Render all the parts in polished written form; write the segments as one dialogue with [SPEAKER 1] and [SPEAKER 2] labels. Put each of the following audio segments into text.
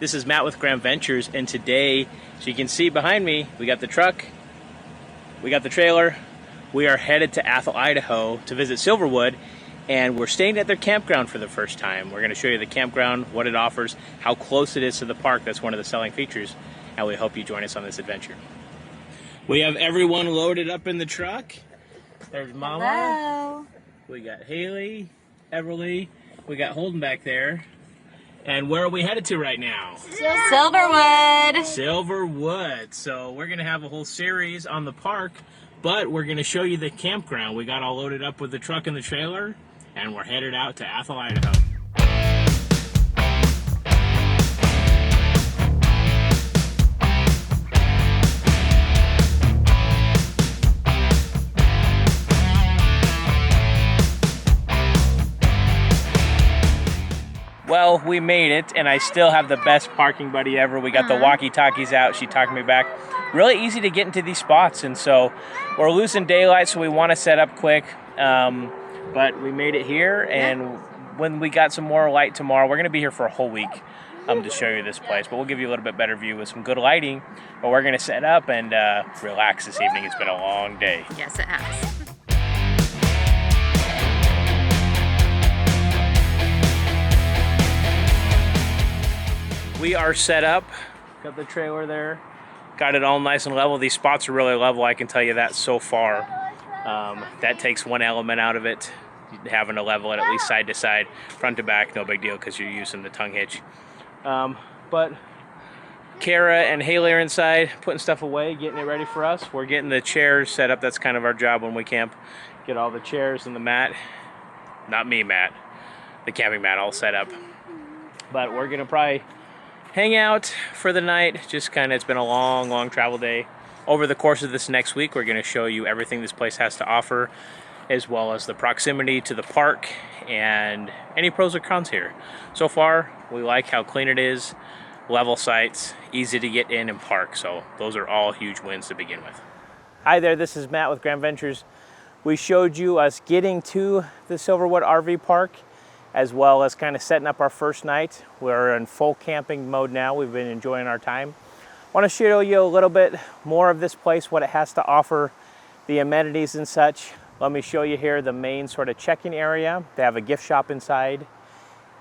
[SPEAKER 1] This is Matt with Grand Ventures, and today, as you can see behind me, we got the truck, we got the trailer. We are headed to Athol, Idaho to visit Silverwood, and we're staying at their campground for the first time. We're going to show you the campground, what it offers, how close it is to the park. That's one of the selling features, and we hope you join us on this adventure. We have everyone loaded up in the truck. There's Mama.
[SPEAKER 2] Hello.
[SPEAKER 1] We got Haley, Everly. We got Holden back there. And where are we headed to right now?
[SPEAKER 2] Silverwood.
[SPEAKER 1] Silverwood. So we're going to have a whole series on the park, but we're going to show you the campground. We got all loaded up with the truck and the trailer, and we're headed out to Athol, Idaho. Well, we made it, and I still have the best parking buddy ever. We got the walkie-talkies out. She talked me back. Really easy to get into these spots, and so we're losing daylight, so we want to set up quick. But we made it here, and when we got some more light tomorrow, we're going to be here for a whole week to show you this place. But we'll give you a little bit better view with some good lighting. But we're going to set up and relax this evening. It's been a long day.
[SPEAKER 2] Yes, it has.
[SPEAKER 1] We are set up, got the trailer there, got it all nice and level. These spots are really level, I can tell you that so far. That takes one element out of it, having to level it at least side to side, front to back, no big deal because you're using the tongue hitch. But Kara and Haley are inside, putting stuff away, getting it ready for us. We're getting the chairs set up. That's kind of our job when we camp. Get all the chairs and the mat, not me, Matt, the camping mat all set up. But we're gonna probably hang out for the night. Just kind of, it's been a long travel day. Over the course of this next week, we're going to show you everything this place has to offer, as well as the proximity to the park and any pros or cons here. So far, we like how clean it is, level sites, easy to get in and park. So those are all huge wins to begin with. Hi there, this is Matt with Grand Ventures. We showed you us getting to the Silverwood RV Park, as well as kind of setting up our first night. We're in full camping mode now. We've been enjoying our time. I want to show you a little bit more of this place, what it has to offer, the amenities and such. Let me show you here the main sort of check-in area. They have a gift shop inside,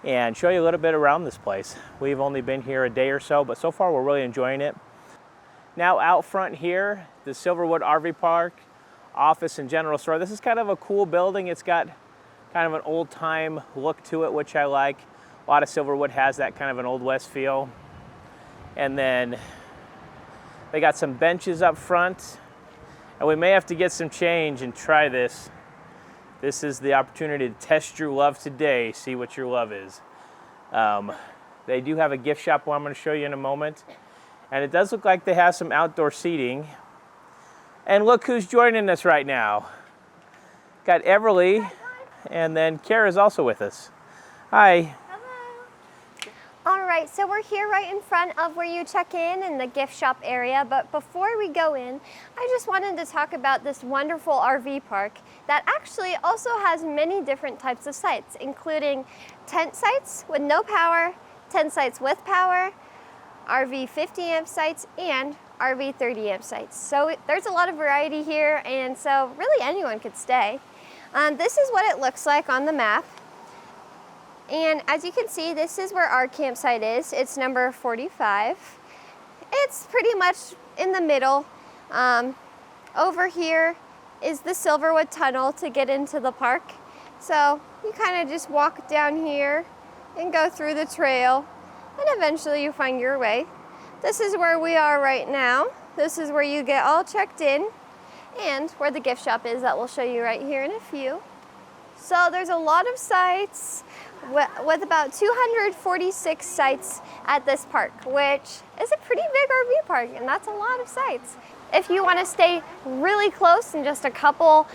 [SPEAKER 1] and show you a little bit around this place. We've only been here a day or so, but so far we're really enjoying it. Now out front here, the Silverwood RV Park office and general store. This is kind of a cool building. It's got kind of an old-time look to it, which I like. A lot of Silverwood has that kind of an Old West feel. And then they got some benches up front, and we may have to get some change and try this. This is the opportunity to test your love today, see what your love is. They do have a gift shop, I'm going to show you in a moment. And it does look like they have some outdoor seating. And look who's joining us right now. Got Everly. And then Kara's also with us. Hi.
[SPEAKER 3] Hello. All right, so we're here right in front of where you check in the gift shop area. But before we go in, I just wanted to talk about this wonderful RV park that actually also has many different types of sites, including tent sites with no power, tent sites with power, RV 50 amp sites, and RV 30 amp sites. So there's a lot of variety here, and so really anyone could stay. This is what it looks like on the map. And as you can see, this is where our campsite is. It's number 45. It's pretty much in the middle. Over here is the Silverwood Tunnel to get into the park. So you kind of just walk down here and go through the trail, and eventually you find your way. This is where we are right now. This is where you get all checked in, and where the gift shop is that we'll show you right here in a few. So there's a lot of sites with about 246 sites at this park, which is a pretty big RV park, and that's a lot of sites. If you want to stay really close and just a couple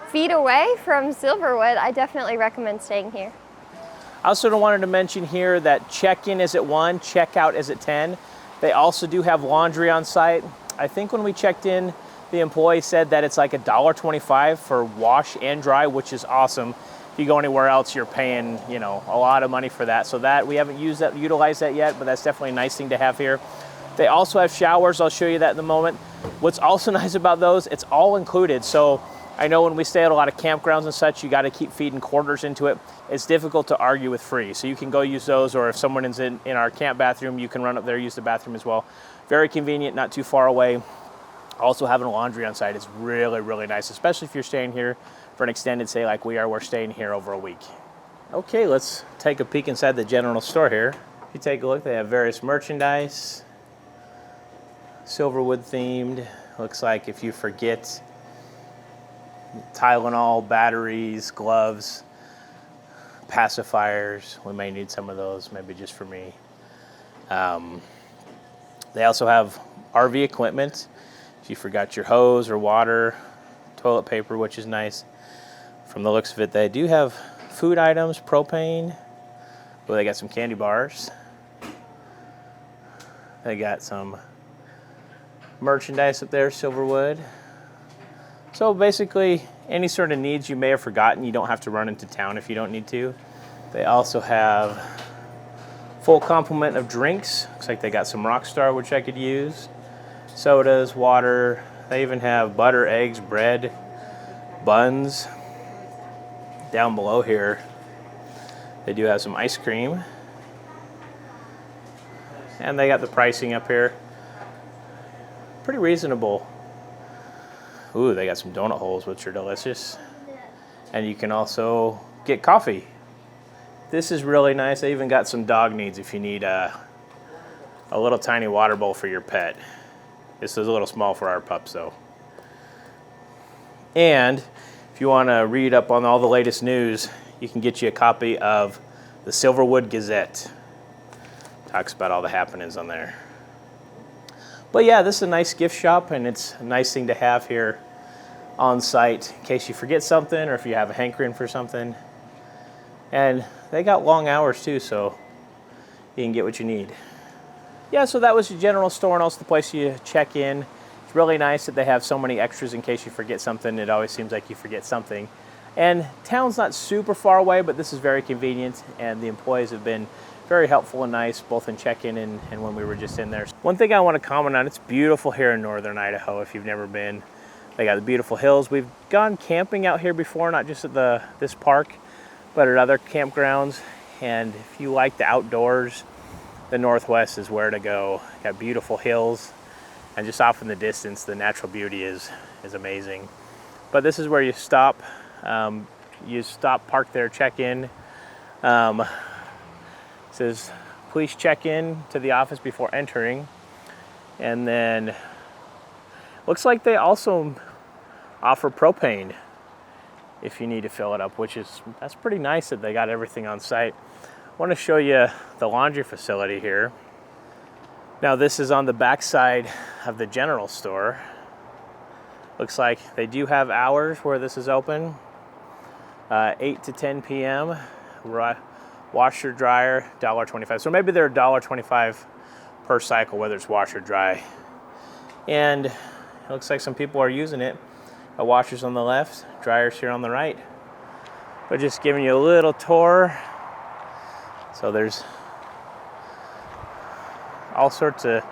[SPEAKER 3] feet away from Silverwood, I definitely recommend staying here.
[SPEAKER 1] I also wanted to mention here that check-in is at 1, check-out is at 10. They also do have laundry on site. I think when we checked in, the employee said that it's like $1.25 for wash and dry, which is awesome. If you go anywhere else, you're paying, you know, a lot of money for that. So that we haven't utilized that yet, but that's definitely a nice thing to have here. They also have showers. I'll show you that in a moment. What's also nice about those, it's all included. So I know when we stay at a lot of campgrounds and such, you got to keep feeding quarters into it. It's difficult to argue with free. So you can go use those, or if someone is in our camp bathroom, you can run up there, use the bathroom as well. Very convenient, not too far away. Also having laundry on site is really, really nice, especially if you're staying here for an extended stay like we are. We're staying here over a week. Okay, let's take a peek inside the general store here. If you take a look, they have various merchandise. Silverwood themed. Looks like if you forget Tylenol, batteries, gloves, pacifiers, we may need some of those, maybe just for me. They also have RV equipment. If you forgot your hose or water, toilet paper, which is nice. From the looks of it, they do have food items, propane. Well, they got some candy bars. They got some merchandise up there, Silverwood. So basically, any sort of needs you may have forgotten, you don't have to run into town if you don't need to. They also have full complement of drinks. Looks like they got some Rockstar, which I could use. Sodas, water. They even have butter, eggs, bread, buns. Down below here, they do have some ice cream. And they got the pricing up here. Pretty reasonable. Ooh, they got some donut holes, which are delicious. And you can also get coffee. This is really nice. They even got some dog needs if you need a little tiny water bowl for your pet. This is a little small for our pups though. And if you want to read up on all the latest news, you can get you a copy of the Silverwood Gazette. Talks about all the happenings on there. But yeah, this is a nice gift shop, and it's a nice thing to have here on site in case you forget something or if you have a hankering for something. And they got long hours too, so you can get what you need. Yeah, so that was your general store and also the place you check in. It's really nice that they have so many extras in case you forget something. It always seems like you forget something. And town's not super far away, but this is very convenient, and the employees have been very helpful and nice, both in check-in and when we were just in there. One thing I want to comment on, it's beautiful here in northern Idaho if you've never been. They got the beautiful hills. We've gone camping out here before, not just at this park, but at other campgrounds. And if you like the outdoors, the Northwest is where to go. Got beautiful hills, and just off in the distance, the natural beauty is amazing. But this is where you stop. Park there, check in. It says, please check in to the office before entering. And then, looks like they also offer propane if you need to fill it up, that's pretty nice that they got everything on site. I want to show you the laundry facility here. Now this is on the back side of the general store. Looks like they do have hours where this is open, 8 to 10 p.m. Washer, dryer, $1.25. So maybe they're $1.25 per cycle, whether it's wash or dry. And it looks like some people are using it. A washer's on the left, dryer's here on the right. But just giving you a little tour. So there's all sorts of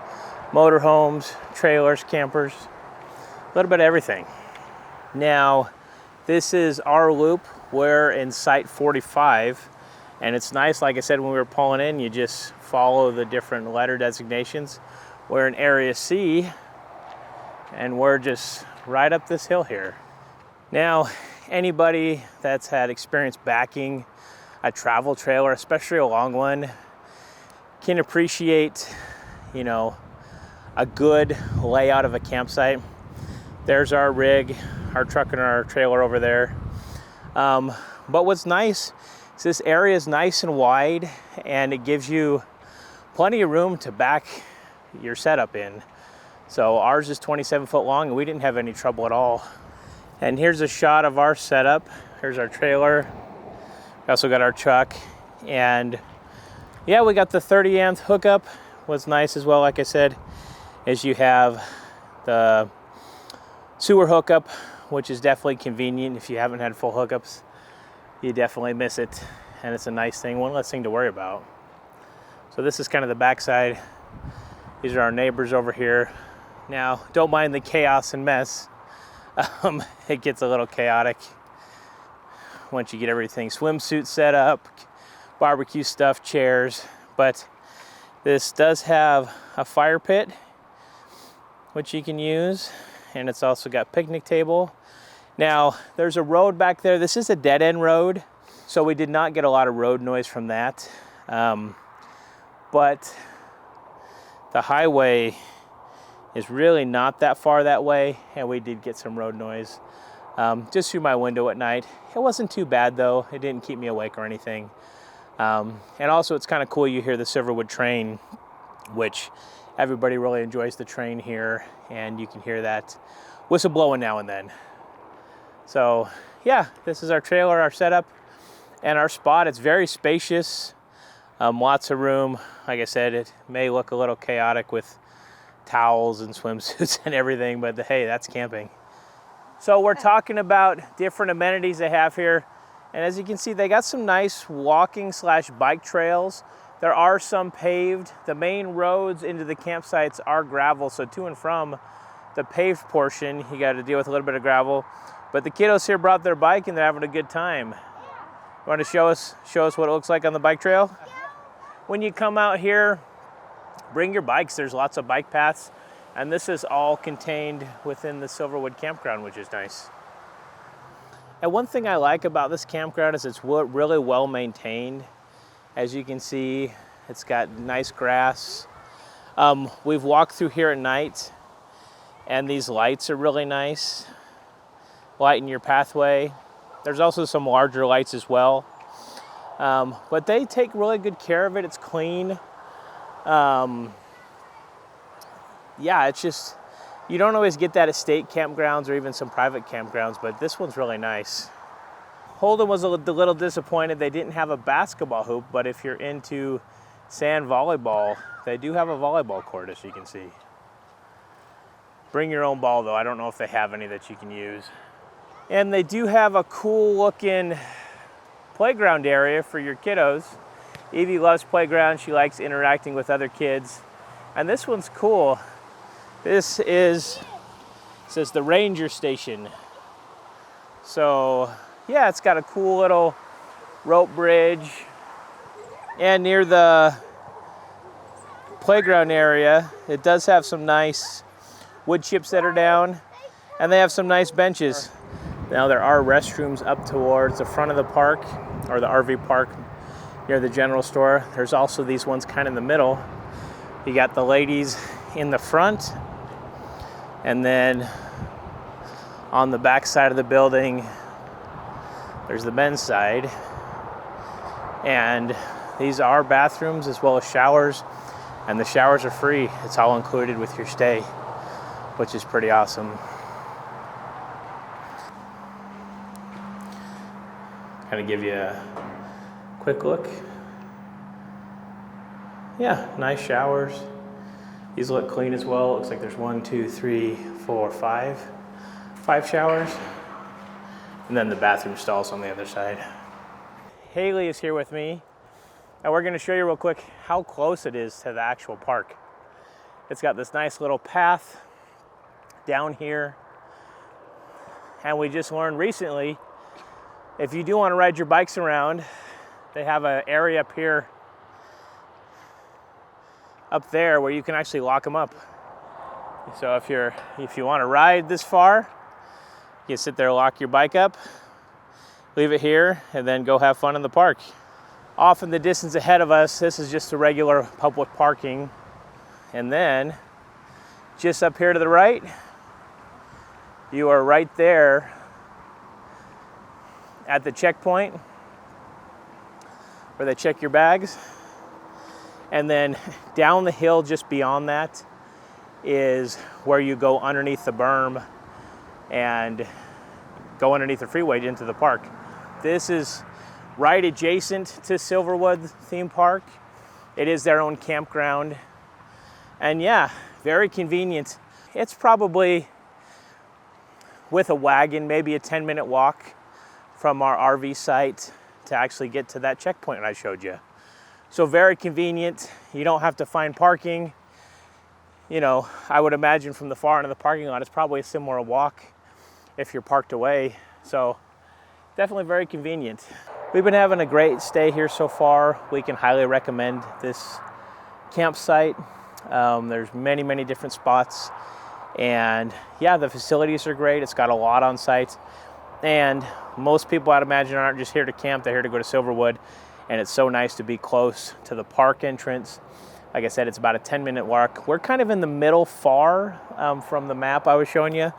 [SPEAKER 1] motorhomes, trailers, campers, a little bit of everything. Now, this is our loop. We're in Site 45. And it's nice, like I said, when we were pulling in, you just follow the different letter designations. We're in Area C, and we're just right up this hill here. Now, anybody that's had experience backing a travel trailer, especially a long one, can appreciate, you know, a good layout of a campsite. There's our rig, our truck and our trailer over there. But what's nice, this area is nice and wide, and it gives you plenty of room to back your setup in. So ours is 27 foot long, and we didn't have any trouble at all. And here's a shot of our setup. Here's our trailer. We also got our truck, and yeah, we got the 30 amp hookup. What's nice as well, like I said, is you have the sewer hookup, which is definitely convenient if you haven't had full hookups. you definitely miss it. And it's a nice thing, one less thing to worry about. So this is kind of the backside. These are our neighbors over here. Now, don't mind the chaos and mess. It gets a little chaotic once you get everything swimsuit set up, barbecue stuff, chairs. But this does have a fire pit, which you can use. And it's also got picnic table. Now, there's a road back there. This is a dead end road, so we did not get a lot of road noise from that. But the highway is really not that far that way, and we did get some road noise just through my window at night. It wasn't too bad though. It didn't keep me awake or anything. And also it's kind of cool, you hear the Silverwood train, which everybody really enjoys the train here, and you can hear that whistle blowing now and then. So yeah, this is our trailer, our setup, and our spot. It's very spacious. Lots of room. Like I said, it may look a little chaotic with towels and swimsuits and everything, but hey, that's camping. So we're talking about different amenities they have here. And as you can see, they got some nice walking / bike trails. There are some paved. The main roads into the campsites are gravel, so to and from the paved portion, you got to deal with a little bit of gravel. But the kiddos here brought their bike and they're having a good time. You want to show us what it looks like on the bike trail? When you come out here, bring your bikes. There's lots of bike paths, and this is all contained within the Silverwood campground, which is nice. And one thing I like about this campground is it's really well maintained. As you can see, it's got nice grass. We've walked through here at night, and these lights are really nice. Lighten your pathway. There's also some larger lights as well. But they take really good care of it. It's clean. Yeah, it's just, you don't always get that at state campgrounds or even some private campgrounds, but this one's really nice. Holden was a little disappointed they didn't have a basketball hoop, but if you're into sand volleyball, they do have a volleyball court, as you can see. Bring your own ball though. I don't know if they have any that you can use. And they do have a cool looking playground area for your kiddos. Evie loves playground. She likes interacting with other kids. And this one's cool. This is, it says the Ranger Station. So yeah, it's got a cool little rope bridge. And near the playground area, it does have some nice wood chips that are down. And they have some nice benches. Now there are restrooms up towards the front of the park, or the RV park near the general store. There's also these ones kind of in the middle. You got the ladies in the front, and then on the back side of the building, there's the men's side. And these are bathrooms as well as showers, and the showers are free. It's all included with your stay, which is pretty awesome. Kind of give you a quick look. Yeah, nice showers. These look clean as well. Looks like there's 1, 2, 3, 4, 5 showers. And then the bathroom stalls on the other side. Haley is here with me, and we're gonna show you real quick how close it is to the actual park. It's got this nice little path down here. And we just learned recently, if you do want to ride your bikes around, they have an area up here, up there, where you can actually lock them up. So if you want to ride this far, you sit there, lock your bike up, leave it here, and then go have fun in the park. Off in the distance ahead of us, this is just a regular public parking. And then just up here to the right, you are right there at the checkpoint where they check your bags. And then down the hill just beyond that is where you go underneath the berm and go underneath the freeway into the park. This is right adjacent to Silverwood Theme Park. It is their own campground. And yeah, very convenient. It's probably, with a wagon, maybe a 10-minute walk from our RV site to actually get to that checkpoint I showed you. So very convenient. You don't have to find parking. You know, I would imagine from the far end of the parking lot, it's probably a similar walk if you're parked away. So definitely very convenient. We've been having a great stay here so far. We can highly recommend this campsite. There's many different spots. And yeah, the facilities are great. It's got a lot on site. And most people, I'd imagine, aren't just here to camp. They're here to go to Silverwood. And it's so nice to be close to the park entrance. Like I said, it's about a 10-minute walk. We're kind of in the middle far from the map I was showing you.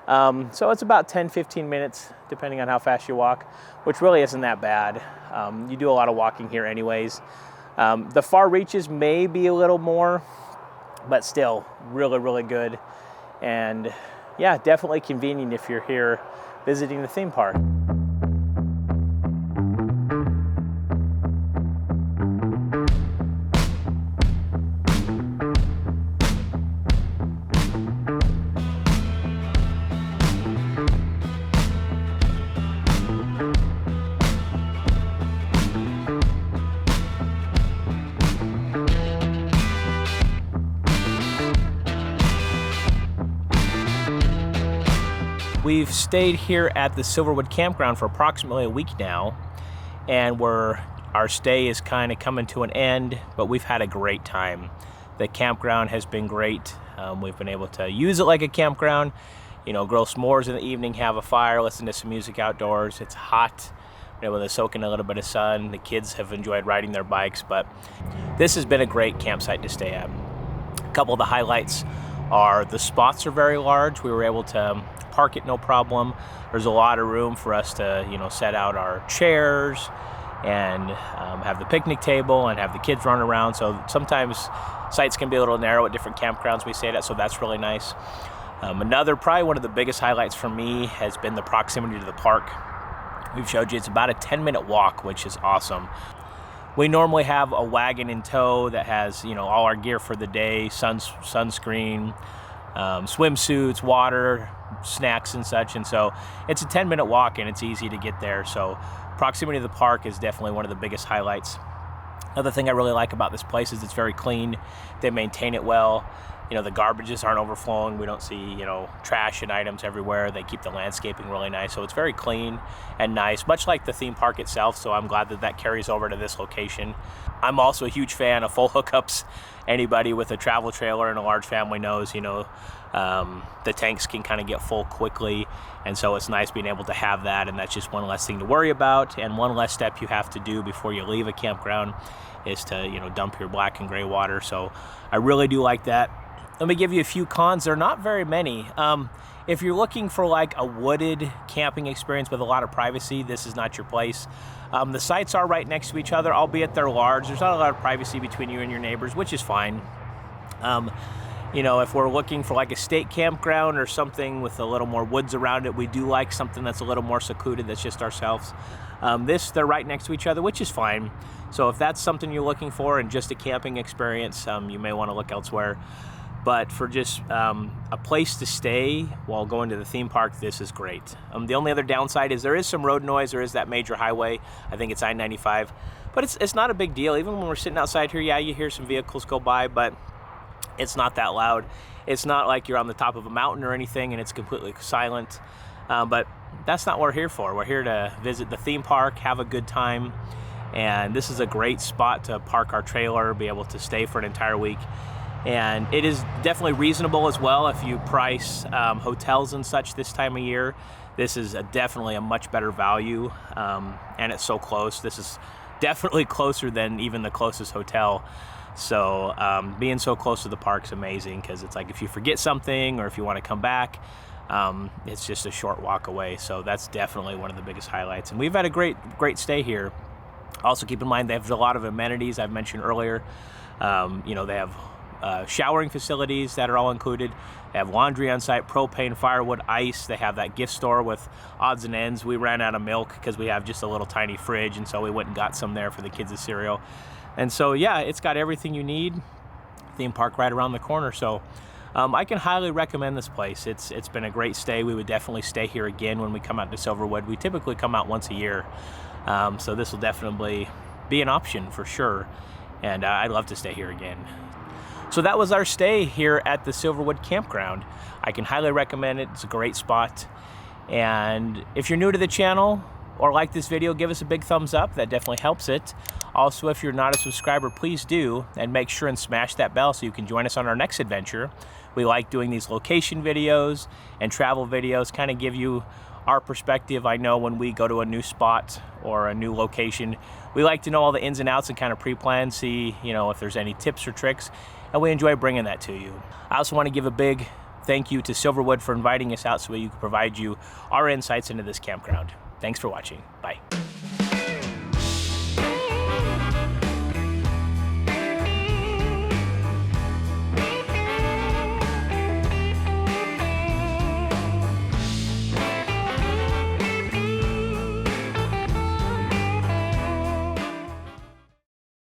[SPEAKER 1] So it's about 10-15 minutes, depending on how fast you walk, which really isn't that bad. You do a lot of walking here anyways. The far reaches may be a little more, but still really good. And yeah, definitely convenient if you're here visiting the theme park. We've stayed here at the Silverwood Campground for approximately a week now, and our stay is kind of coming to an end, but we've had a great time. The campground has been great. We've been able to use it like a campground, you know, grill s'mores in the evening, have a fire, listen to some music outdoors. It's hot. We're able to soak in a little bit of sun. The kids have enjoyed riding their bikes, but this has been a great campsite to stay at. A couple of the highlights are the spots are very large. We were able to park it no problem. There's a lot of room for us to, you know, set out our chairs and have the picnic table and have the kids run around. So sometimes sites can be a little narrow at different campgrounds we stayed at, so that's really nice. Probably one of the biggest highlights for me has been the proximity to the park. We've showed you it's about a 10-minute walk, which is awesome. We normally have a wagon in tow that has, you know, all our gear for the day, sunscreen, swimsuits, water, snacks and such, and so it's a 10-minute walk and it's easy to get there. So proximity to the park is definitely one of the biggest highlights. Another thing I really like about this place is it's very clean. They maintain it well. You know, the garbages aren't overflowing. We don't see, you know, trash and items everywhere. They keep the landscaping really nice. So it's very clean and nice, much like the theme park itself. So I'm glad that that carries over to this location. I'm also a huge fan of full hookups. Anybody with a travel trailer and a large family knows, you know, the tanks can kind of get full quickly. And so it's nice being able to have that. And that's just one less thing to worry about. And one less step you have to do before you leave a campground is to, you know, dump your black and gray water. So I really do like that. Let me give you a few cons. There are not very many. If you're looking for like a wooded camping experience with a lot of privacy, this is not your place. The sites are right next to each other, albeit they're large. There's not a lot of privacy between you and your neighbors, which is fine. You know, if we're looking for like a state campground or something with a little more woods around it, we do like something that's a little more secluded, that's just ourselves. They're right next to each other, which is fine. So if that's something you're looking for and just a camping experience, you may want to look elsewhere. But for just a place to stay while going to the theme park, this is great. The only other downside is there is some road noise. There is that major highway. I think it's I-95. But it's not a big deal. Even when we're sitting outside here, yeah, you hear some vehicles go by, but it's not that loud. It's not like you're on the top of a mountain or anything and it's completely silent. But that's not what we're here for. We're here to visit the theme park, have a good time. And this is a great spot to park our trailer, be able to stay for an entire week. And it is definitely reasonable as well if you price hotels and such this time of year. This is definitely a much better value, and it's so close. This is definitely closer than even the closest hotel. So being so close to the park's amazing, because it's like if you forget something or if you want to come back, it's just a short walk away. So that's definitely one of the biggest highlights. And we've had a great stay here. Also keep in mind they have a lot of amenities I've mentioned earlier. You know, they have showering facilities that are all included. They have laundry on site, propane, firewood, ice. They have that gift store with odds and ends. We ran out of milk because we have just a little tiny fridge, and so we went and got some there for the kids' cereal. And so yeah, it's got everything you need. Theme park right around the corner. So I can highly recommend this place. It's been a great stay. We would definitely stay here again when we come out to Silverwood. We typically come out once a year, so this will definitely be an option for sure, and I'd love to stay here again. So that was our stay here at the Silverwood Campground. I can highly recommend it. It's a great spot. And if you're new to the channel or like this video, give us a big thumbs up. That definitely helps it. Also, if you're not a subscriber, please do, and make sure and smash that bell so you can join us on our next adventure. We like doing these location videos and travel videos, kind of give you our perspective. I know when we go to a new spot or a new location, we like to know all the ins and outs and kind of pre-plan, see, you know, if there's any tips or tricks, and we enjoy bringing that to you. I also want to give a big thank you to Silverwood for inviting us out so we can provide you our insights into this campground. Thanks for watching. Bye.